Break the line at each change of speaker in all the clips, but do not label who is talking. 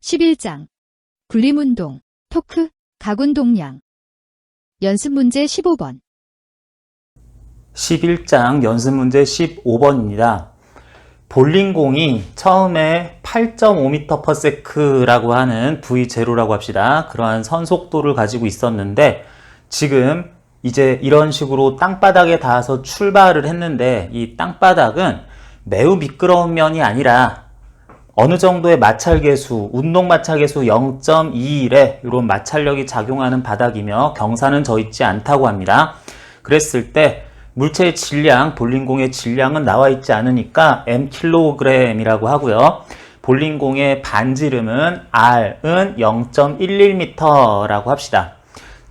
11장 굴림운동, 토크, 각운동량 연습문제 15번
11장 연습문제 15번입니다. 볼링공이 처음에 8.5m/s라고 하는 V0라고 합시다. 그러한 선속도를 가지고 있었는데 지금 이제 이런 식으로 땅바닥에 닿아서 출발을 했는데 이 땅바닥은 매우 미끄러운 면이 아니라 어느 정도의 마찰계수, 운동 마찰계수 0.21에 이런 마찰력이 작용하는 바닥이며 경사는 져 있지 않다고 합니다. 그랬을 때 물체의 질량, 볼링공의 질량은 나와 있지 않으니까 mkg이라고 하고요. 볼링공의 반지름은 r은 0.11m라고 합시다.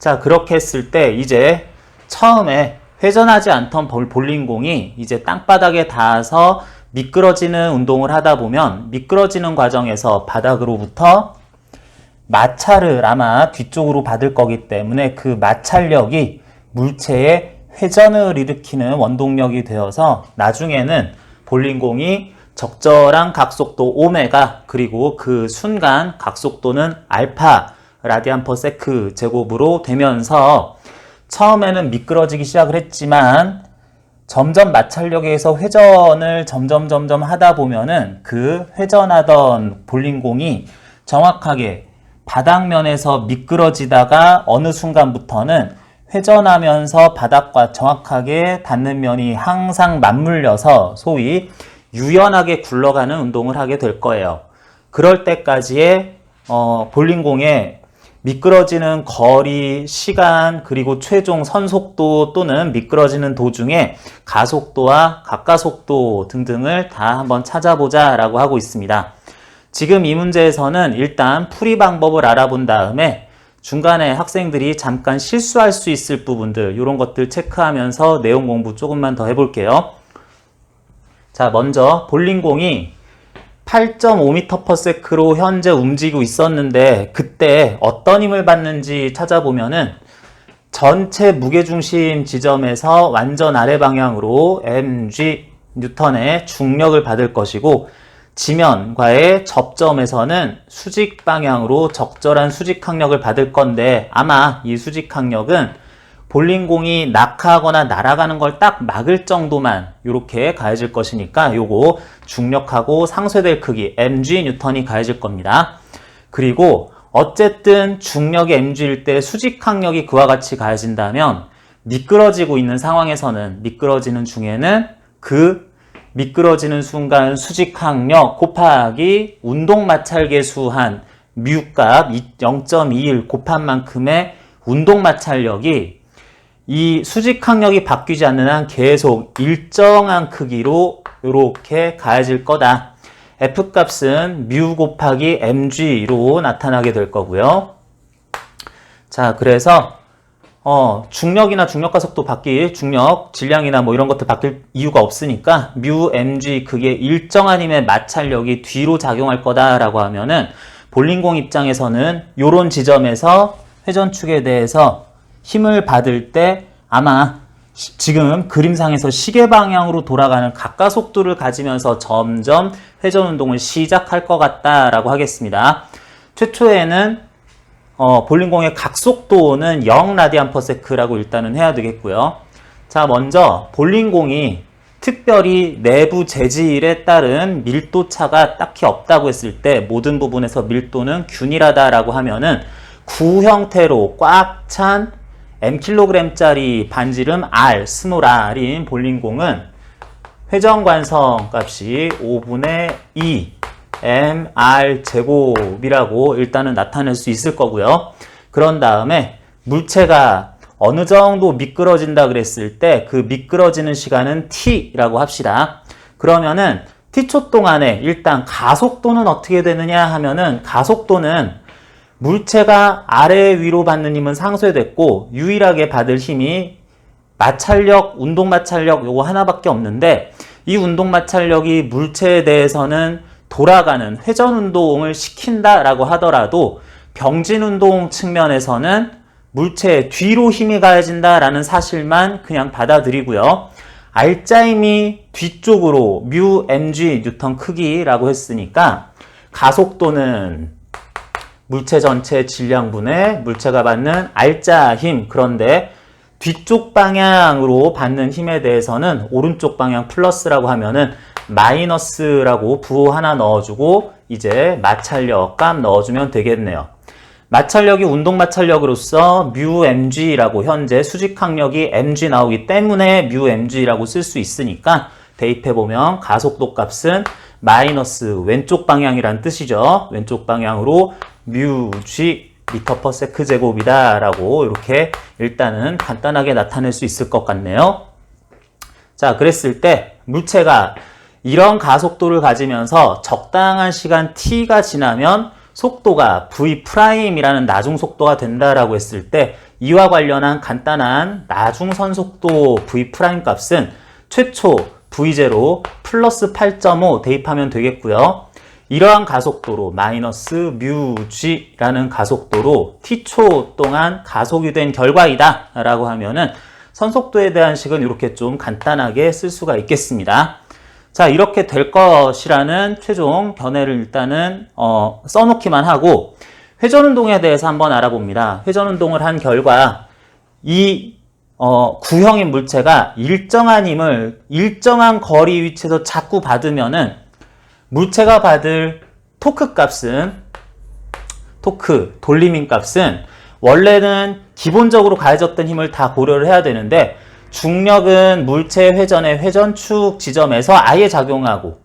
자, 그렇게 했을 때 이제 처음에 회전하지 않던 볼링공이 이제 땅바닥에 닿아서 미끄러지는 운동을 하다 보면 미끄러지는 과정에서 바닥으로부터 마찰을 아마 뒤쪽으로 받을 거기 때문에 그 마찰력이 물체의 회전을 일으키는 원동력이 되어서 나중에는 볼링공이 적절한 각속도 오메가 그리고 그 순간 각속도는 알파 라디안 퍼 세크 제곱으로 되면서 처음에는 미끄러지기 시작을 했지만 점점 마찰력에 의해서 회전을 점점 하다 보면은 그 회전하던 볼링공이 정확하게 바닥면에서 미끄러지다가 어느 순간부터는 회전하면서 바닥과 정확하게 닿는 면이 항상 맞물려서 소위 유연하게 굴러가는 운동을 하게 될 거예요. 그럴 때까지의 볼링공의 미끄러지는 거리, 시간, 그리고 최종 선속도 또는 미끄러지는 도중에 가속도와 각가속도 등등을 다 한번 찾아보자 라고 하고 있습니다. 지금 이 문제에서는 일단 풀이 방법을 알아본 다음에 중간에 학생들이 잠깐 실수할 수 있을 부분들 이런 것들 체크하면서 내용 공부 조금만 더 해볼게요. 자, 먼저 볼링공이 8.5m/s로 현재 움직이고 있었는데 그때 어떤 힘을 받는지 찾아보면은 전체 무게중심 지점에서 완전 아래 방향으로 mg 뉴턴의 중력을 받을 것이고 지면과의 접점에서는 수직 방향으로 적절한 수직 항력을 받을 건데 아마 이 수직 항력은 볼링공이 낙하하거나 날아가는 걸 딱 막을 정도만 이렇게 가해질 것이니까 요거 중력하고 상쇄될 크기 mg 뉴턴이 가해질 겁니다. 그리고 어쨌든 중력이 mg일 때 수직 항력이 그와 같이 가해진다면 미끄러지고 있는 상황에서는 미끄러지는 중에는 그 미끄러지는 순간 수직 항력 곱하기 운동 마찰계수 한 뮤값 0.21 곱한 만큼의 운동 마찰력이 이 수직 항력이 바뀌지 않는 한 계속 일정한 크기로 이렇게 가해질 거다. F값은 뮤 곱하기 mg로 나타나게 될 거고요. 자, 그래서 중력이나 중력가속도 바뀔 중력, 질량이나 뭐 이런 것들 바뀔 이유가 없으니까 뮤 mg 그게 일정한 힘의 마찰력이 뒤로 작용할 거다라고 하면은 볼링공 입장에서는 요런 지점에서 회전축에 대해서 힘을 받을 때 아마 지금 그림상에서 시계 방향으로 돌아가는 각가속도를 가지면서 점점 회전 운동을 시작할 것 같다라고 하겠습니다. 최초에는 볼링공의 각속도는 0 라디안 퍼 세크라고 일단은 해야 되겠고요. 자, 먼저 볼링공이 특별히 내부 재질에 따른 밀도 차가 딱히 없다고 했을 때 모든 부분에서 밀도는 균일하다라고 하면은 구 형태로 꽉 찬 mkg짜리 반지름 r, 스몰 r인 볼링공은 회전관성 값이 5분의 2 mr 제곱이라고 일단은 나타낼 수 있을 거고요. 그런 다음에 물체가 어느 정도 미끄러진다 그랬을 때 그 미끄러지는 시간은 t라고 합시다. 그러면은 t초 동안에 일단 가속도는 어떻게 되느냐 하면은 가속도는 물체가 아래 위로 받는 힘은 상쇄됐고 유일하게 받을 힘이 마찰력, 운동 마찰력 요거 하나밖에 없는데 이 운동 마찰력이 물체에 대해서는 돌아가는 회전 운동을 시킨다라고 하더라도 병진 운동 측면에서는 물체의 뒤로 힘이 가해진다라는 사실만 그냥 받아들이고요. 알짜힘이 뒤쪽으로 뮤 mg 뉴턴 크기라고 했으니까 가속도는 물체 전체 질량분의 물체가 받는 알짜 힘. 그런데 뒤쪽 방향으로 받는 힘에 대해서는 오른쪽 방향 플러스라고 하면은 마이너스라고 부호 하나 넣어주고 이제 마찰력 값 넣어주면 되겠네요. 마찰력이 운동 마찰력으로서 μmg라고 현재 수직항력이 mg 나오기 때문에 μmg라고 쓸 수 있으니까 대입해보면 가속도 값은 마이너스 왼쪽 방향이란 뜻이죠. 왼쪽 방향으로 μg m/s 제곱이다 라고 이렇게 일단은 간단하게 나타낼 수 있을 것 같네요. 자, 그랬을 때 물체가 이런 가속도를 가지면서 적당한 시간 t가 지나면 속도가 v'이라는 나중 속도가 된다라고 했을 때 이와 관련한 간단한 나중선 속도 v' 값은 최초 v0 플러스 8.5 대입하면 되겠고요. 이러한 가속도로 마이너스 μg라는 가속도로 t초 동안 가속이 된 결과이다 라고 하면은 선속도에 대한 식은 이렇게 좀 간단하게 쓸 수가 있겠습니다. 자, 이렇게 될 것이라는 최종 견해를 일단은 써놓기만 하고 회전운동에 대해서 한번 알아봅니다. 회전운동을 한 결과 이 구형인 물체가 일정한 힘을 일정한 거리 위치에서 자꾸 받으면은 물체가 받을 토크 값은 돌림힘 값은 원래는 기본적으로 가해졌던 힘을 다 고려를 해야 되는데 중력은 물체 회전의 회전축 지점에서 아예 작용하고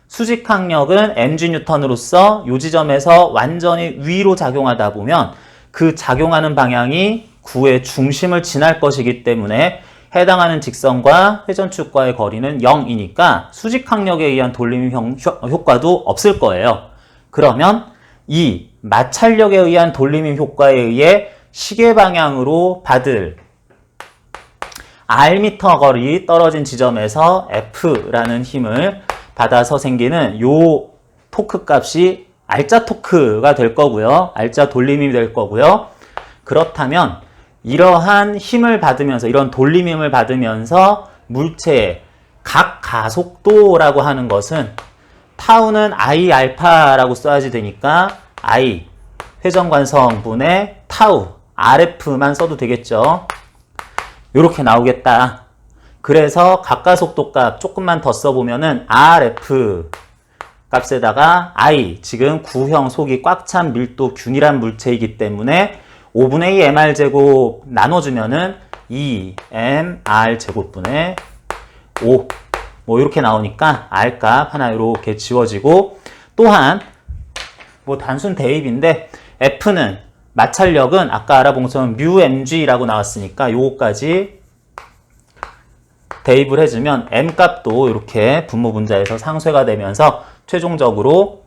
수직항력은 mgN으로서 이 지점에서 완전히 위로 작용하다 보면 그 작용하는 방향이 구의 중심을 지날 것이기 때문에 해당하는 직선과 회전축과의 거리는 0이니까 수직항력에 의한 돌림힘 효과도 없을 거예요. 그러면 이 마찰력에 의한 돌림힘 효과에 의해 시계 방향으로 받을 R미터 거리 떨어진 지점에서 F라는 힘을 받아서 생기는 요 토크 값이 알짜 토크가 될 거고요. 알짜 돌림힘이 될 거고요. 그렇다면 이러한 힘을 받으면서 이런 돌림힘을 받으면서 물체의 각 가속도라고 하는 것은 타우는 I 알파라고 써야지 되니까 I 회전관성분의 타우 RF만 써도 되겠죠. 이렇게 나오겠다. 그래서 각가속도 값 조금만 더 써보면은 RF 값에다가 I, 지금 구형 속이 꽉 찬 밀도 균일한 물체이기 때문에 5분의 2 mr 제곱 나눠주면은 2mr 제곱분의 5 뭐 이렇게 나오니까 R 값 하나 이렇게 지워지고 또한 뭐 단순 대입인데 F는 마찰력은 아까 알아본 것처럼 μmg라고 나왔으니까 요거까지 대입을 해주면 m 값도 이렇게 분모 분자에서 상쇄가 되면서 최종적으로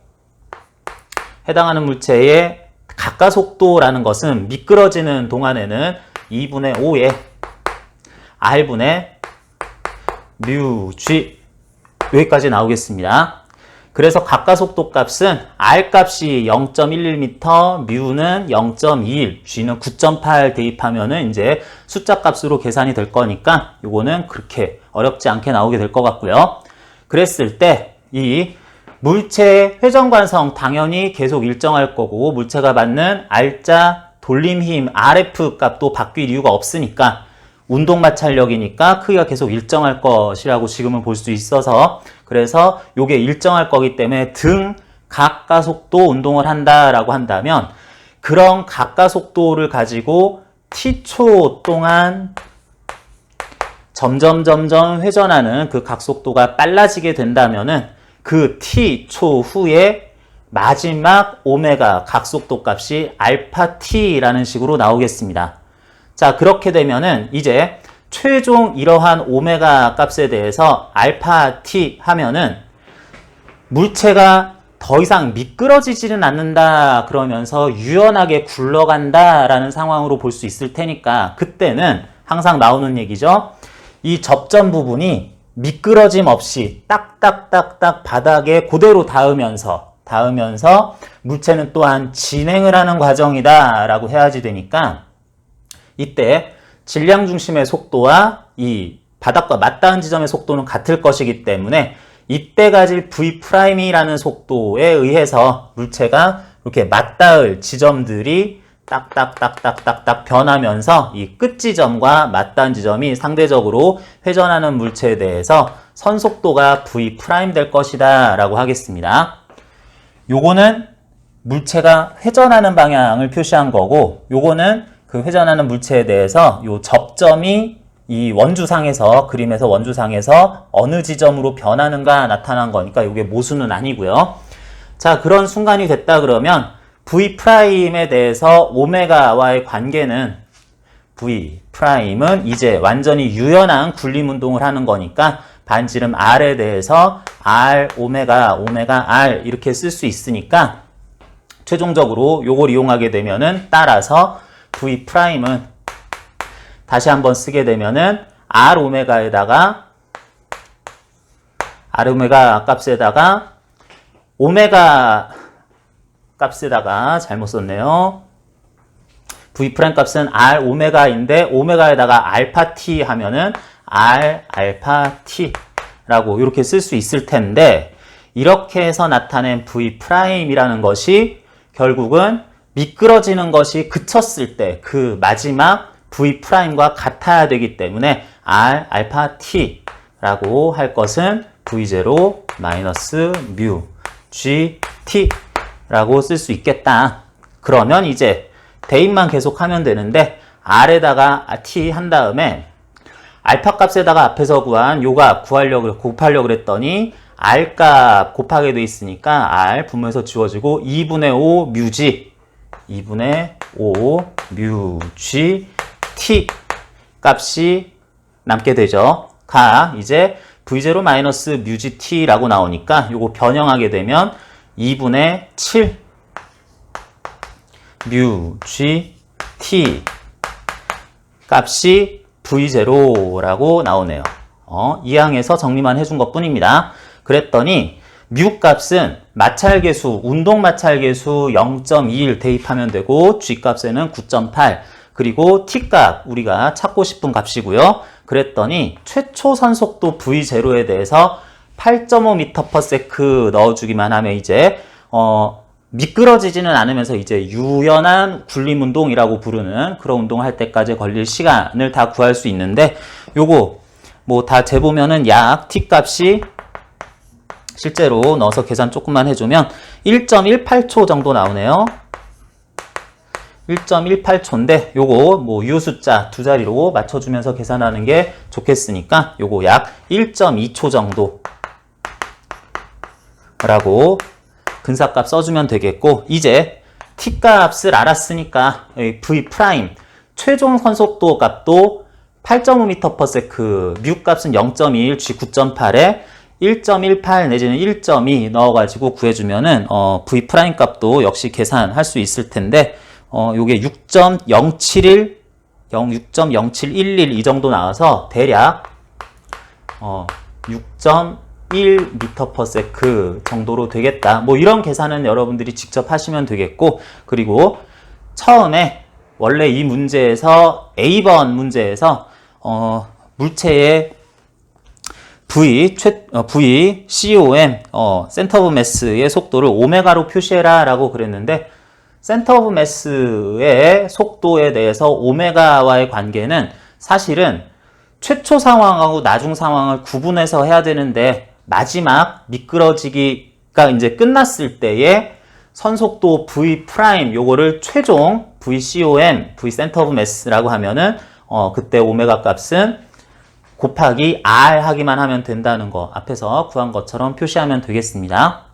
해당하는 물체의 각가속도라는 것은 미끄러지는 동안에는 2분의 5의 r분의 μg 여기까지 나오겠습니다. 그래서 각가속도 값은 R 값이 0.11m, μ는 0.21, g는 9.8 대입하면은 이제 숫자 값으로 계산이 될 거니까 요거는 그렇게 어렵지 않게 나오게 될 것 같고요. 그랬을 때 이 물체의 회전관성 당연히 계속 일정할 거고 물체가 받는 R자 돌림힘 RF 값도 바뀔 이유가 없으니까 운동 마찰력이니까 크기가 계속 일정할 것이라고 지금은 볼 수 있어서 그래서 요게 일정할 거기 때문에 등 각가속도 운동을 한다라고 한다면 그런 각가속도를 가지고 t초 동안 점점 회전하는 그 각속도가 빨라지게 된다면은 그 t초 후에 마지막 오메가 각속도 값이 알파 t라는 식으로 나오겠습니다. 자, 그렇게 되면은 이제 최종 이러한 오메가 값에 대해서 알파 t 하면은 물체가 더 이상 미끄러지지는 않는다 그러면서 유연하게 굴러간다 라는 상황으로 볼 수 있을 테니까 그때는 항상 나오는 얘기죠. 이 접점 부분이 미끄러짐 없이 딱딱딱딱 바닥에 그대로 닿으면서 물체는 또한 진행을 하는 과정이다 라고 해야지 되니까 이때 질량 중심의 속도와 이 바닥과 맞닿은 지점의 속도는 같을 것이기 때문에 이때 가질 V'이라는 속도에 의해서 물체가 이렇게 맞닿을 지점들이 딱딱딱딱딱딱 변하면서 이 끝 지점과 맞닿은 지점이 상대적으로 회전하는 물체에 대해서 선속도가 V' 될 것이다 라고 하겠습니다. 요거는 물체가 회전하는 방향을 표시한 거고, 요거는 그 회전하는 물체에 대해서 요 접점이 이 원주상에서, 그림에서 원주상에서 어느 지점으로 변하는가 나타난 거니까 요게 모수는 아니고요. 자, 그런 순간이 됐다 그러면 V'에 대해서 오메가와의 관계는, V'은 이제 완전히 유연한 굴림 운동을 하는 거니까 반지름 R에 대해서 R, 오메가 R 이렇게 쓸 수 있으니까 최종적으로 요걸 이용하게 되면은 따라서 V'은 다시 한번 쓰게 되면은 R 오메가 값에다가 오메가 값에다가 잘못 썼네요. V' 값은 R 오메가인데 오메가에다가 알파 t 하면은 R 알파 t라고 이렇게 쓸 수 있을 텐데, 이렇게 해서 나타낸 V'이라는 것이 결국은 미끄러지는 것이 그쳤을 때 그 마지막 V'과 같아야 되기 때문에 R 알파 t라고 할 것은 V0 마이너스 뮤 GT 라고 쓸 수 있겠다. 그러면 이제 대입만 계속하면 되는데 R에다가 T 한 다음에 알파 값에다가 앞에서 구한 요 값 곱하려고 그랬더니 R 값 곱하게 돼 있으니까 R 분모에서 지워지고 2분의 5 뮤G 2분의 5 뮤G T 값이 남게 되죠. 이제 V0 마이너스 뮤G T라고 나오니까 요거 변형하게 되면 2분의 7 뮤G T 값이 V0라고 나오네요. 이 항에서 정리만 해준 것 뿐입니다. 그랬더니 뮤 값은 마찰계수, 운동 마찰계수 0.21 대입하면 되고, G 값에는 9.8, 그리고 T 값 우리가 찾고 싶은 값이고요. 그랬더니 최초 선속도 V0에 대해서 8.5m/s 넣어주기만 하면 이제 미끄러지지는 않으면서 이제 유연한 굴림 운동이라고 부르는 그런 운동을 할 때까지 걸릴 시간을 다 구할 수 있는데, 요거 뭐 다 재보면은 약 T 값이 실제로 넣어서 계산 조금만 해주면 1.18초 정도 나오네요. 1.18초인데 요거 뭐 유 숫자 두 자리로 맞춰주면서 계산하는 게 좋겠으니까 요거 약 1.2초 정도 라고 근사값 써주면 되겠고, 이제 T 값을 알았으니까 V' 최종 선속도 값도 8.5m/s, 뮤 값은 0.21, G 9.8에 1.18 내지는 1.2 넣어가지고 구해주면은 V' 값도 역시 계산할 수 있을 텐데, 요게 6.071, 6.0711 이 정도 나와서 대략 6.1m/s 정도로 되겠다. 뭐 이런 계산은 여러분들이 직접 하시면 되겠고, 그리고 처음에 원래 이 문제에서 A번 문제에서 물체의 V, COM, 센터 오브 매스의 속도를 오메가로 표시해라 라고 그랬는데, 센터 오브 매스의 속도에 대해서 오메가와의 관계는 사실은 최초 상황하고 나중 상황을 구분해서 해야 되는데, 마지막 미끄러지기가 이제 끝났을 때의 선속도 V' 요거를 최종 VCOM, V 센터 오브 매스라고 하면은 그때 오메가 값은 곱하기 R 하기만 하면 된다는 거 앞에서 구한 것처럼 표시하면 되겠습니다.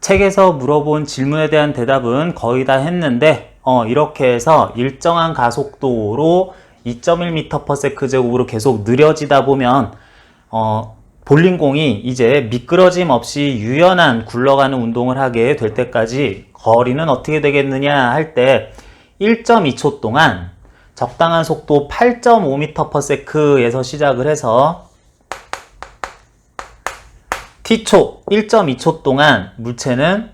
책에서 물어본 질문에 대한 대답은 거의 다 했는데 이렇게 해서 일정한 가속도로 2.1m/s제곱으로 계속 느려지다 보면 볼링공이 이제 미끄러짐 없이 유연한 굴러가는 운동을 하게 될 때까지 거리는 어떻게 되겠느냐 할 때 1.2초 동안 적당한 속도 8.5m/s에서 시작을 해서 t초 1.2초 동안 물체는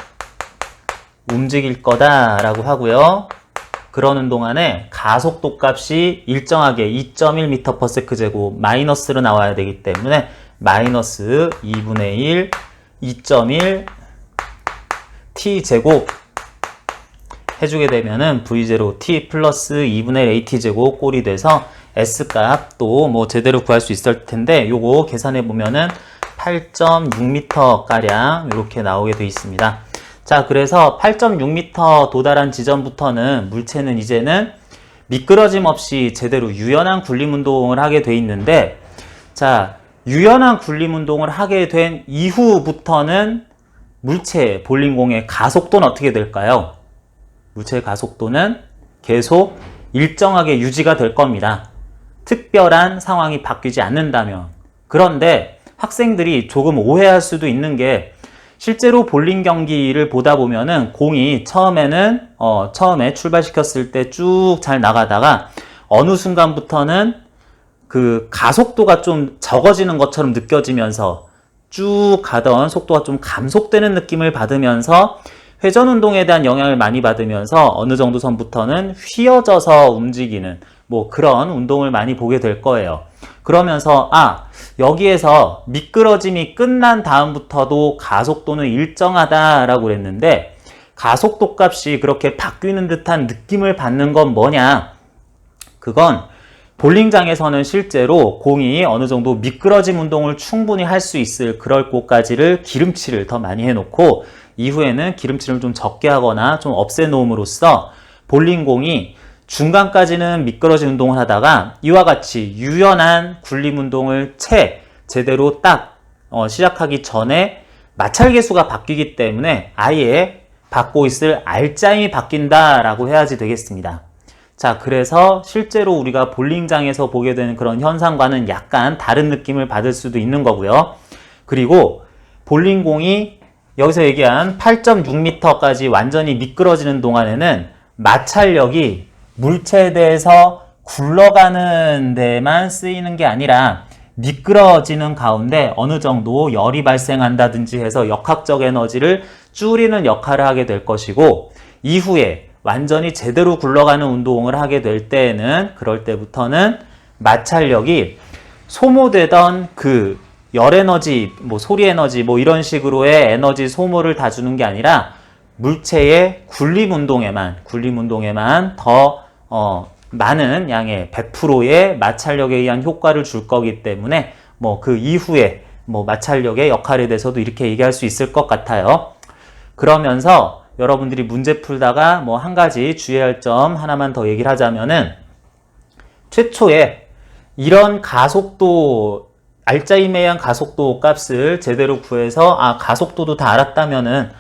움직일 거다라고 하고요. 그러는 동안에 가속도 값이 일정하게 2.1m/s제곱 마이너스로 나와야 되기 때문에 마이너스 2분의 1, 2.1 T제곱 해주게 되면은 V0T 플러스 2분의 1 AT제곱 꼴이 돼서 S값도 뭐 제대로 구할 수 있을 텐데 요거 계산해 보면은 8.6m 가량 이렇게 나오게 되어 있습니다. 자, 그래서 8.6m 도달한 지점부터는 물체는 이제는 미끄러짐 없이 제대로 유연한 굴림 운동을 하게 돼 있는데, 자, 유연한 굴림 운동을 하게 된 이후부터는 물체 볼링공의 가속도는 어떻게 될까요? 물체의 가속도는 계속 일정하게 유지가 될 겁니다. 특별한 상황이 바뀌지 않는다면. 그런데 학생들이 조금 오해할 수도 있는 게, 실제로 볼링 경기를 보다 보면은 공이 처음에 출발시켰을 때 쭉 잘 나가다가 어느 순간부터는 그 가속도가 좀 적어지는 것처럼 느껴지면서 쭉 가던 속도가 좀 감속되는 느낌을 받으면서 회전 운동에 대한 영향을 많이 받으면서 어느 정도 선부터는 휘어져서 움직이는 뭐 그런 운동을 많이 보게 될 거예요. 그러면서 여기에서 미끄러짐이 끝난 다음부터도 가속도는 일정하다라고 그랬는데, 가속도 값이 그렇게 바뀌는 듯한 느낌을 받는 건 뭐냐? 그건 볼링장에서는 실제로 공이 어느 정도 미끄러짐 운동을 충분히 할 수 있을 그럴 곳까지를 기름칠을 더 많이 해놓고 이후에는 기름칠을 좀 적게 하거나 좀 없애놓음으로써 볼링공이 중간까지는 미끄러진 운동을 하다가 이와 같이 유연한 굴림 운동을 제대로 딱 시작하기 전에 마찰 계수가 바뀌기 때문에 아예 받고 있을 알짜임이 바뀐다라고 해야지 되겠습니다. 자, 그래서 실제로 우리가 볼링장에서 보게 되는 그런 현상과는 약간 다른 느낌을 받을 수도 있는 거고요. 그리고 볼링공이 여기서 얘기한 8.6m까지 완전히 미끄러지는 동안에는 마찰력이 물체에 대해서 굴러가는 데만 쓰이는 게 아니라 미끄러지는 가운데 어느 정도 열이 발생한다든지 해서 역학적 에너지를 줄이는 역할을 하게 될 것이고, 이후에 완전히 제대로 굴러가는 운동을 하게 될 때에는 그럴 때부터는 마찰력이 소모되던 그 열 에너지, 뭐 소리 에너지, 뭐 이런 식으로의 에너지 소모를 다 주는 게 아니라 물체의 굴림 운동에만 더 많은 양의 100%의 마찰력에 의한 효과를 줄 거기 때문에 뭐 그 이후에 뭐 마찰력의 역할에 대해서도 이렇게 얘기할 수 있을 것 같아요. 그러면서 여러분들이 문제 풀다가 뭐 한 가지 주의할 점 하나만 더 얘기를 하자면은, 최초에 이런 가속도, 알짜임에 의한 가속도 값을 제대로 구해서 가속도도 다 알았다면은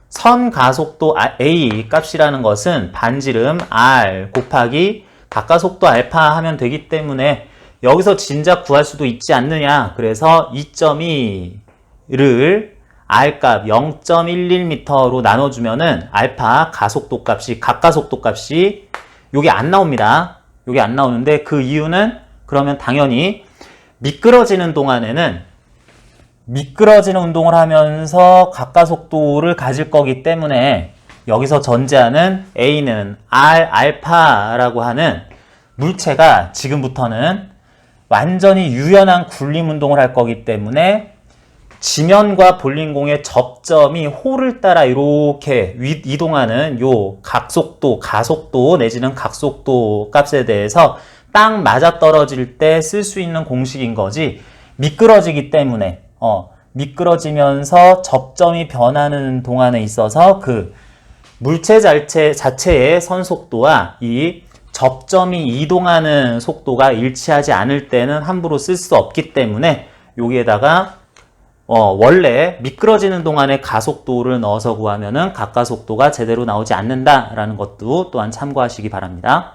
선 가속도 A 값이라는 것은 반지름 R 곱하기 가까속도 알파 하면 되기 때문에 여기서 진작 구할 수도 있지 않느냐. 그래서 2.2를 R 값 0.11m로 나눠주면은 알파 가속도 값이, 가까속도 값이 요게 안 나옵니다. 요게 안 나오는데 그 이유는 그러면 당연히 미끄러지는 동안에는 미끄러지는 운동을 하면서 가까속도를 가질 거기 때문에 여기서 전제하는 A는 R 알파라고 하는 물체가 지금부터는 완전히 유연한 굴림 운동을 할 거기 때문에 지면과 볼링공의 접점이 홀을 따라 이렇게 이동하는 요 각속도, 가속도 내지는 각속도 값에 대해서 딱 맞아떨어질 때 쓸 수 있는 공식인 거지, 미끄러지기 때문에 미끄러지면서 접점이 변하는 동안에 있어서 그 물체 자체의 선속도와 이 접점이 이동하는 속도가 일치하지 않을 때는 함부로 쓸 수 없기 때문에 여기에다가 원래 미끄러지는 동안에 가속도를 넣어서 구하면은 가까속도가 제대로 나오지 않는다라는 것도 또한 참고하시기 바랍니다.